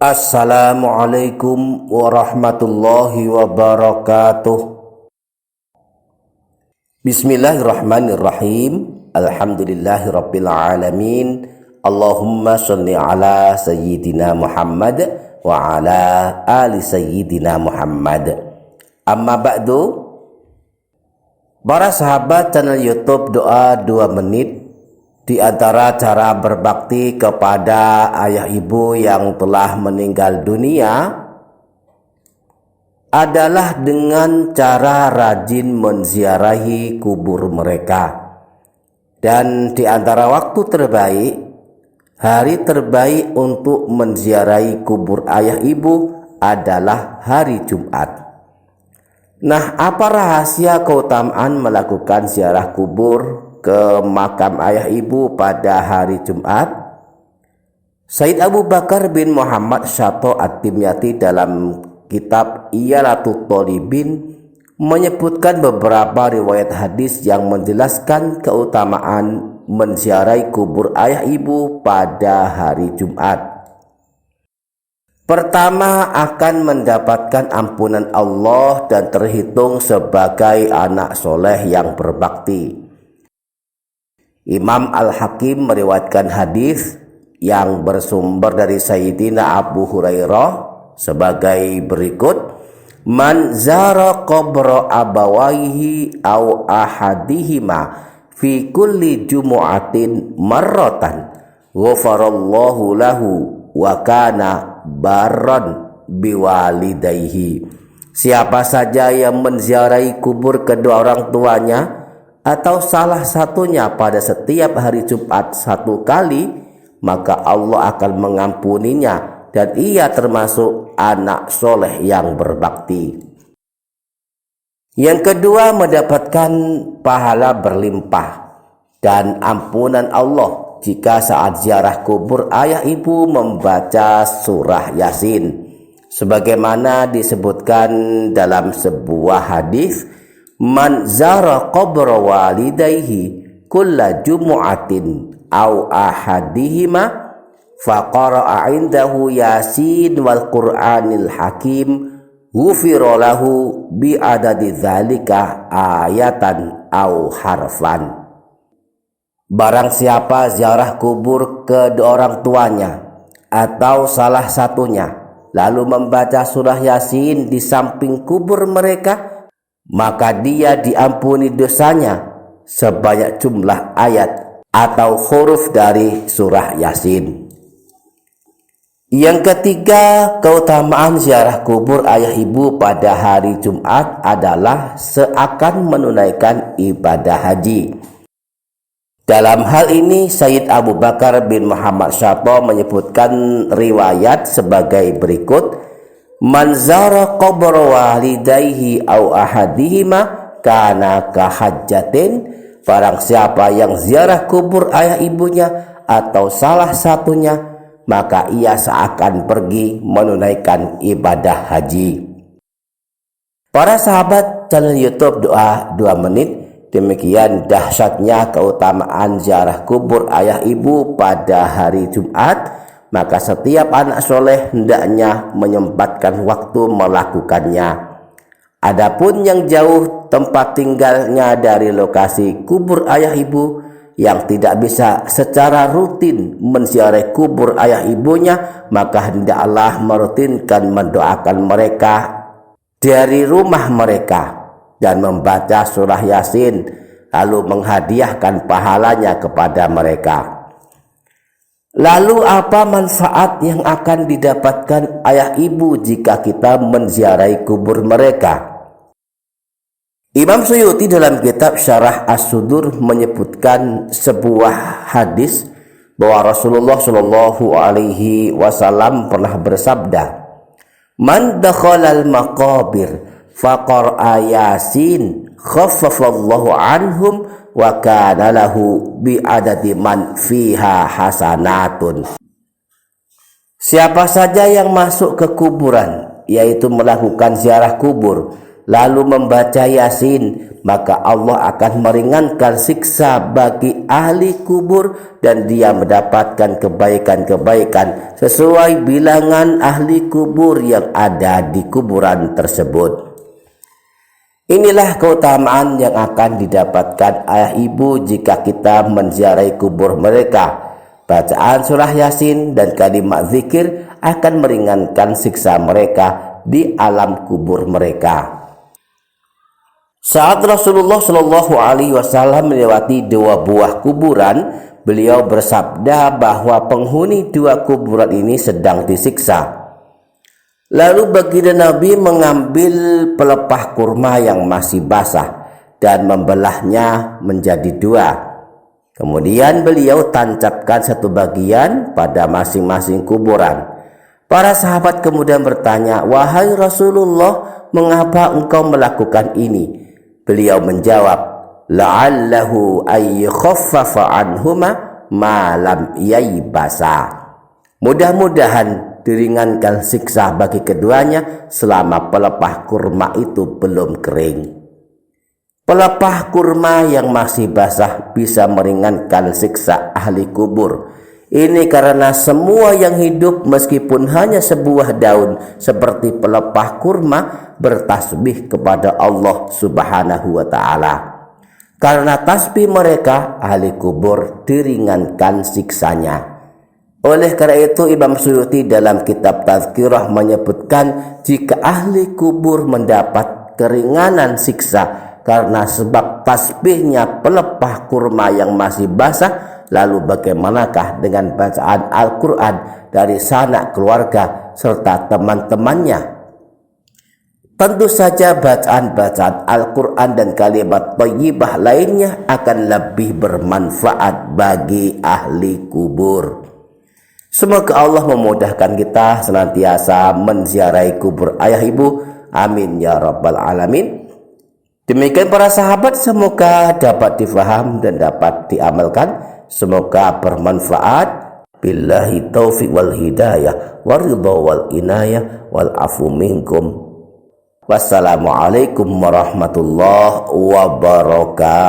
Assalamualaikum warahmatullahi wabarakatuh. Bismillahirrahmanirrahim. Alhamdulillahirabbil alamin. Allahumma shalli ala sayyidina Muhammad wa ala ali sayyidina Muhammad. Amma ba'du. Para sahabat channel YouTube Doa 2 Menit, di antara cara berbakti kepada ayah ibu yang telah meninggal dunia adalah dengan cara rajin menziarahi kubur mereka. Dan di antara waktu terbaik, hari terbaik untuk menziarahi kubur ayah ibu adalah hari Jumat. Nah, apa rahasia keutamaan melakukan ziarah kubur ke makam ayah ibu pada hari Jumat? Sayyid Abu Bakar bin Muhammad Syato At-Timyati dalam kitab Iyalatul Thalibin menyebutkan beberapa riwayat hadis yang menjelaskan keutamaan menziarahi kubur ayah ibu pada hari Jumat. Pertama, akan mendapatkan ampunan Allah dan terhitung sebagai anak soleh yang berbakti. Imam Al-Hakim meriwayatkan hadis yang bersumber dari Sayyidina Abu Hurairah sebagai berikut: Man zara qabra abawaihi aw ahadihima fi kulli jumu'atin marratan ghafarallahu lahu wa kana barran biwalidayhi. Siapa saja yang menziarahi kubur kedua orang tuanya atau salah satunya pada setiap hari Jumat 1 kali, maka Allah akan mengampuninya dan ia termasuk anak soleh yang berbakti. Yang kedua, mendapatkan pahala berlimpah dan ampunan Allah jika saat ziarah kubur ayah ibu membaca surah Yasin, sebagaimana disebutkan dalam sebuah hadis: Man zara qabra walidayhi kulla jumu'atin aw ahadihima faqara'a indahu Yasin wal Qur'anil Hakim ghufira lahu bi'adadi dzalika ayatan aw harfan. Barang siapa ziarah kubur kedua orang tuanya atau salah satunya lalu membaca surah Yasin di samping kubur mereka, maka dia diampuni dosanya sebanyak jumlah ayat atau huruf dari surah Yasin. Yang ketiga, keutamaan ziarah kubur ayah ibu pada hari Jumat adalah seakan menunaikan ibadah haji. Dalam hal ini, Sayyid Abu Bakar bin Muhammad Syato menyebutkan riwayat sebagai berikut: Man zara qabra walidayhi aw ahadihima kana kahajjatin. Barang siapa yang ziarah kubur ayah ibunya atau salah satunya, maka ia seakan pergi menunaikan ibadah haji. Para sahabat channel YouTube Doa 2 Menit, demikian dahsyatnya keutamaan ziarah kubur ayah ibu pada hari Jumat. Maka setiap anak soleh hendaknya menyempatkan waktu melakukannya. Adapun yang jauh tempat tinggalnya dari lokasi kubur ayah ibu, yang tidak bisa secara rutin menziarahi kubur ayah ibunya, maka hendaklah merutinkan mendoakan mereka dari rumah mereka dan membaca surah Yasin, lalu menghadiahkan pahalanya kepada mereka. Lalu apa manfaat yang akan didapatkan ayah ibu jika kita menziarahi kubur mereka? Imam Suyuti dalam kitab Syarah As-Sudur menyebutkan sebuah hadis bahwa Rasulullah Shallallahu Alaihi Wasallam pernah bersabda: Man dakhalal maqabir faqara Yasin khaffafallahu anhum wa kana lahu bi'adadi man fiha hasanatun. Siapa saja yang masuk ke kuburan, yaitu melakukan ziarah kubur, lalu membaca Yasin, maka Allah akan meringankan siksa bagi ahli kubur dan dia mendapatkan kebaikan-kebaikan sesuai bilangan ahli kubur yang ada di kuburan tersebut. Inilah keutamaan yang akan didapatkan ayah ibu jika kita menziarahi kubur mereka. Bacaan surah Yasin dan kalimat zikir akan meringankan siksa mereka di alam kubur mereka. Saat Rasulullah Shallallahu Alaihi Wasallam melewati dua buah kuburan, beliau bersabda bahwa penghuni dua kuburan ini sedang disiksa. Lalu baginda Nabi mengambil pelepah kurma yang masih basah dan membelahnya menjadi dua. Kemudian beliau tancapkan satu bagian pada masing-masing kuburan. Para sahabat kemudian bertanya, "Wahai Rasulullah, mengapa engkau melakukan ini?" Beliau menjawab, "La'allahu ayyakhaffafa anhuma ma lam yaybasa." Mudah-mudahan diringankan siksa bagi keduanya selama pelepah kurma itu belum kering. Pelepah kurma yang masih basah bisa meringankan siksa ahli kubur. Ini karena semua yang hidup meskipun hanya sebuah daun seperti pelepah kurma bertasbih kepada Allah Subhanahu wa Ta'ala. Karena tasbih mereka, ahli kubur diringankan siksanya. Oleh karena itu Imam Suyuti dalam kitab Tazkirah menyebutkan jika ahli kubur mendapat keringanan siksa karena sebab tasbihnya pelepah kurma yang masih basah, lalu bagaimanakah dengan bacaan Al-Quran dari sanak keluarga serta teman-temannya? Tentu saja bacaan-bacaan Al-Quran dan kalimat thayyibah lainnya akan lebih bermanfaat bagi ahli kubur. Semoga Allah memudahkan kita senantiasa menziarahi kubur ayah ibu. Amin ya rabbal alamin. Demikian para sahabat, semoga dapat difaham dan dapat diamalkan. Semoga bermanfaat. Billahi taufiq wal hidayah waridha wal inayah wal afu minkum. Wassalamualaikum warahmatullahi wabarakatuh.